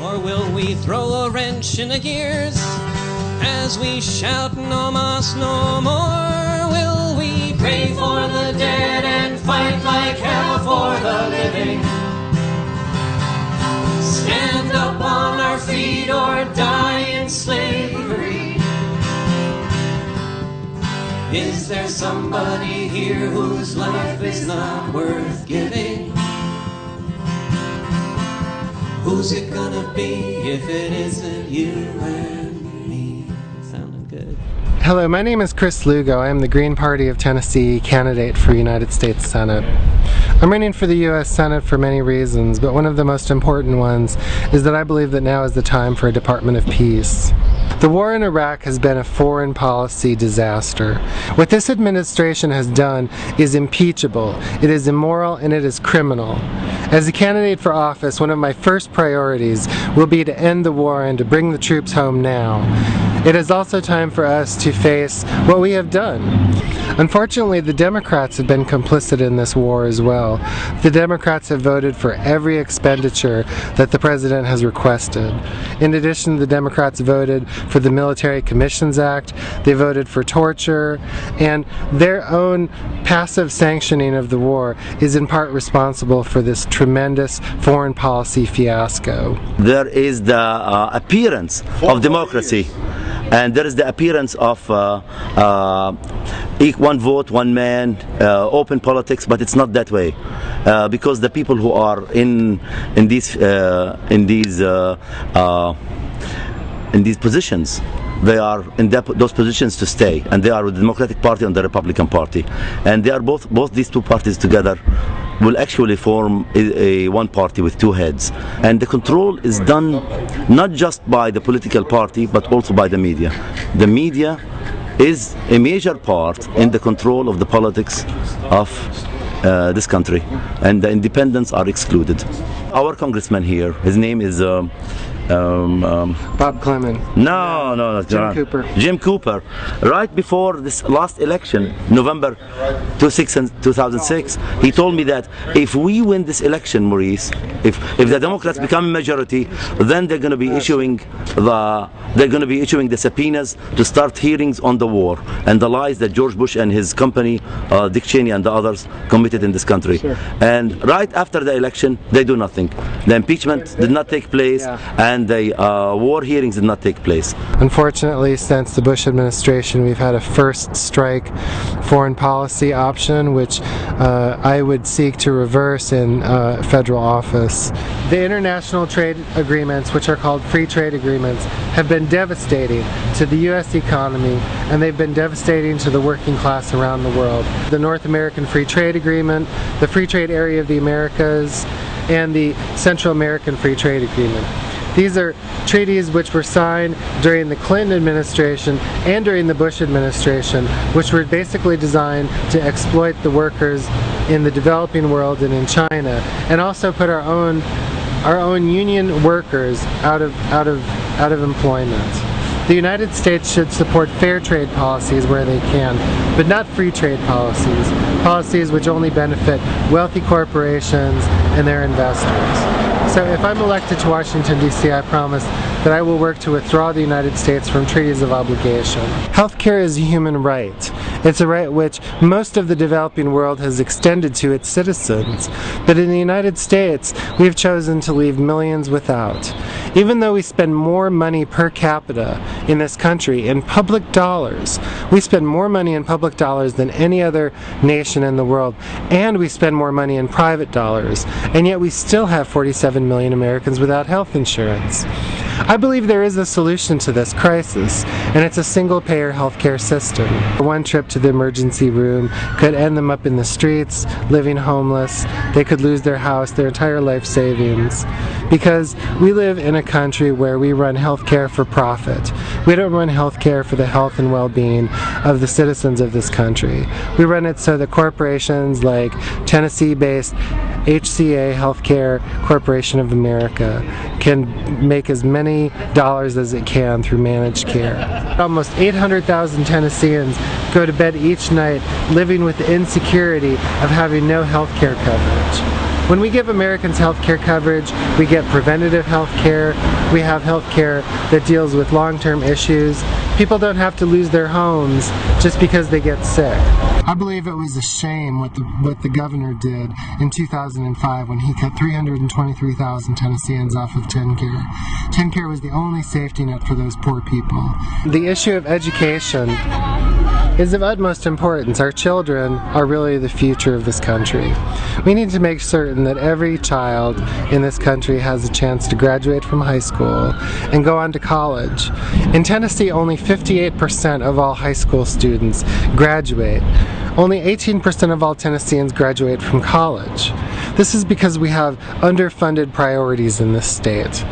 Or will we throw a wrench in the gears as we shout no mas no more? Will we pray for the dead and fight like hell for the living? Stand up on our feet or die in slavery? Is there somebody here whose life is not worth giving? Who's it gonna be if it isn't you and me? Sounding good. Hello, my name is Chris Lugo. I am the Green Party of Tennessee candidate for United States Senate. I'm running for the U.S. Senate for many reasons, but one of the most important ones is that I believe that now is the time for a Department of Peace. The war in Iraq has been a foreign policy disaster. What this administration has done is impeachable, it is immoral, and it is criminal. As a candidate for office, one of my first priorities will be to end the war and to bring the troops home now. It is also time for us to face what we have done. Unfortunately, the Democrats have been complicit in this war as well. The Democrats have voted for every expenditure that the President has requested. In addition, the Democrats voted for the Military Commissions Act, they voted for torture, and their own passive sanctioning of the war is in part responsible for this tremendous foreign policy fiasco. There is the appearance of democracy, and there is the appearance of one vote, one man, open politics, but it's not that way, because the people who are in these positions, they are in those positions to stay, and they are with the Democratic Party and the Republican Party, and they are both these two parties together will actually form a one party with two heads, and the control is done not just by the political party but also by the media. The media is a major part in the control of the politics of this country, and the independents are excluded. Our congressman here, his name is Bob Clement. No, Jim Cooper. Jim Cooper. Right before this last election, November 2006, he told me that if we win this election, Maurice, if the Democrats become a majority, then they're going to be issuing the subpoenas to start hearings on the war and the lies that George Bush and his company, Dick Cheney and the others, committed in this country. Sure. And right after the election, they do nothing. The impeachment did not take place, and the war hearings did not take place. Unfortunately, since the Bush administration, we've had a first strike foreign policy option, which I would seek to reverse in federal office. The international trade agreements, which are called free trade agreements, have been devastating to the U.S. economy, and they've been devastating to the working class around the world. The North American Free Trade Agreement, the Free Trade Area of the Americas, and the Central American Free Trade Agreement. These are treaties which were signed during the Clinton administration and during the Bush administration, which were basically designed to exploit the workers in the developing world and in China, and also put our own union workers out of employment. The United States should support fair trade policies where they can, but not free trade policies which only benefit wealthy corporations and their investors. So if I'm elected to Washington, D.C., I promise that I will work to withdraw the United States from treaties of obligation. Healthcare is a human right. It's a right which most of the developing world has extended to its citizens. But in the United States, we've chosen to leave millions without. Even though we spend more money per capita in this country in public dollars, we spend more money in public dollars than any other nation in the world, and we spend more money in private dollars, and yet we still have 47 million Americans without health insurance. I believe there is a solution to this crisis, and it's a single-payer healthcare system. One trip to the emergency room could end them up in the streets, living homeless. They could lose their house, their entire life savings. Because we live in a country where we run healthcare for profit. We don't run healthcare for the health and well-being of the citizens of this country. We run it so that corporations like Tennessee-based HCA Healthcare Corporation of America can make as many dollars as it can through managed care. Almost 800,000 Tennesseans go to bed each night living with the insecurity of having no health care coverage. When we give Americans health care coverage, we get preventative health care, we have health care that deals with long-term issues. People don't have to lose their homes just because they get sick. I believe it was a shame what the governor did in 2005 when he cut 323,000 Tennesseans off of TennCare. TennCare was the only safety net for those poor people. The issue of education is of utmost importance. Our children are really the future of this country. We need to make certain that every child in this country has a chance to graduate from high school and go on to college. In Tennessee, only 58% of all high school students graduate. Only 18% of all Tennesseans graduate from college. This is because we have underfunded priorities in this state.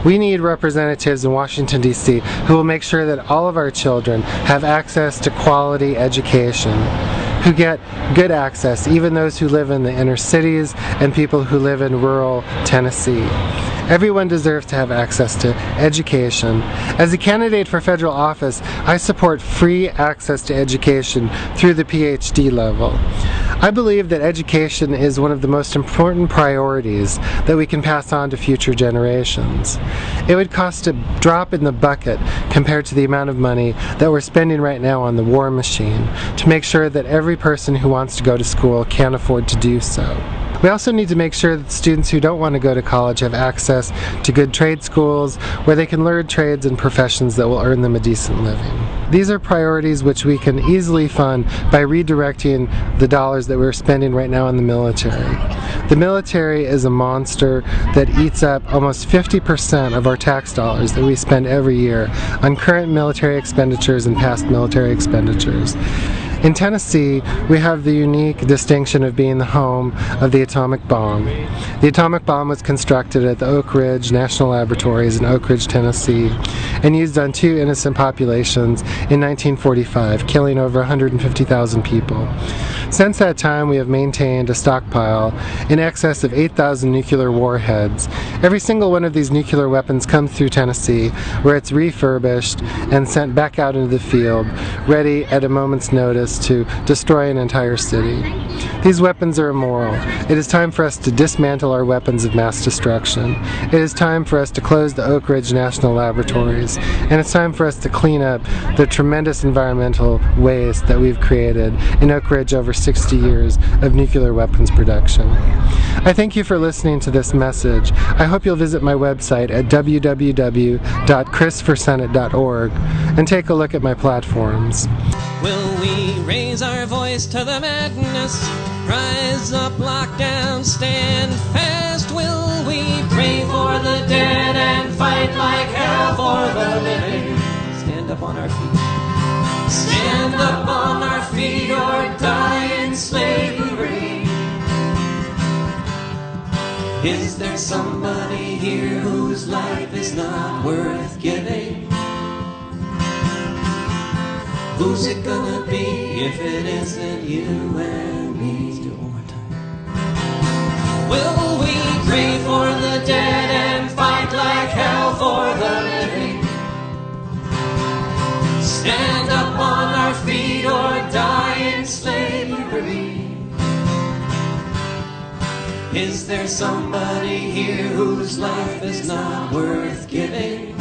We need representatives in Washington, D.C. who will make sure that all of our children have access to quality education, who get good access, even those who live in the inner cities and people who live in rural Tennessee. Everyone deserves to have access to education. As a candidate for federal office, I support free access to education through the PhD level. I believe that education is one of the most important priorities that we can pass on to future generations. It would cost a drop in the bucket compared to the amount of money that we're spending right now on the war machine to make sure that every person who wants to go to school can afford to do so. We also need to make sure that students who don't want to go to college have access to good trade schools where they can learn trades and professions that will earn them a decent living. These are priorities which we can easily fund by redirecting the dollars that we're spending right now on the military. The military is a monster that eats up almost 50% of our tax dollars that we spend every year on current military expenditures and past military expenditures. In Tennessee, we have the unique distinction of being the home of the atomic bomb. The atomic bomb was constructed at the Oak Ridge National Laboratories in Oak Ridge, Tennessee, and used on 2 innocent populations in 1945, killing over 150,000 people. Since that time, we have maintained a stockpile in excess of 8,000 nuclear warheads. Every single one of these nuclear weapons comes through Tennessee, where it's refurbished and sent back out into the field, ready at a moment's notice to destroy an entire city. These weapons are immoral. It is time for us to dismantle our weapons of mass destruction. It is time for us to close the Oak Ridge National Laboratories, and it's time for us to clean up the tremendous environmental waste that we've created in Oak Ridge over 60 years of nuclear weapons production. I thank you for listening to this message. I hope you'll visit my website at www.chrisforsenate.org and take a look at my platforms. Will we raise our voice to the madness? Rise up, lock down, stand fast. Will we pray for the dead and fight like hell for the living? Stand up on our feet. Stand up on our feet or die in slavery. Is there somebody here whose life is not worth giving? Who's it gonna be if it isn't you and me? Let's do it one more time. Will we pray for the dead and fight like hell for the living? Stand up on our feet or die in slavery. Is there somebody here whose life is not worth giving?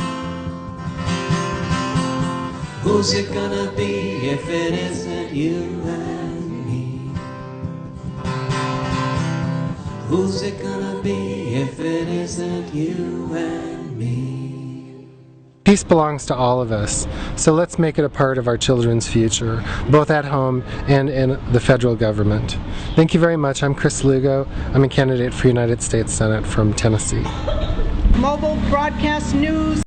Who's it gonna be if it isn't you and me? Who's it gonna be if it isn't you and me? Peace belongs to all of us, so let's make it a part of our children's future, both at home and in the federal government. Thank you very much. I'm Chris Lugo. I'm a candidate for United States Senate from Tennessee. Mobile Broadcast News.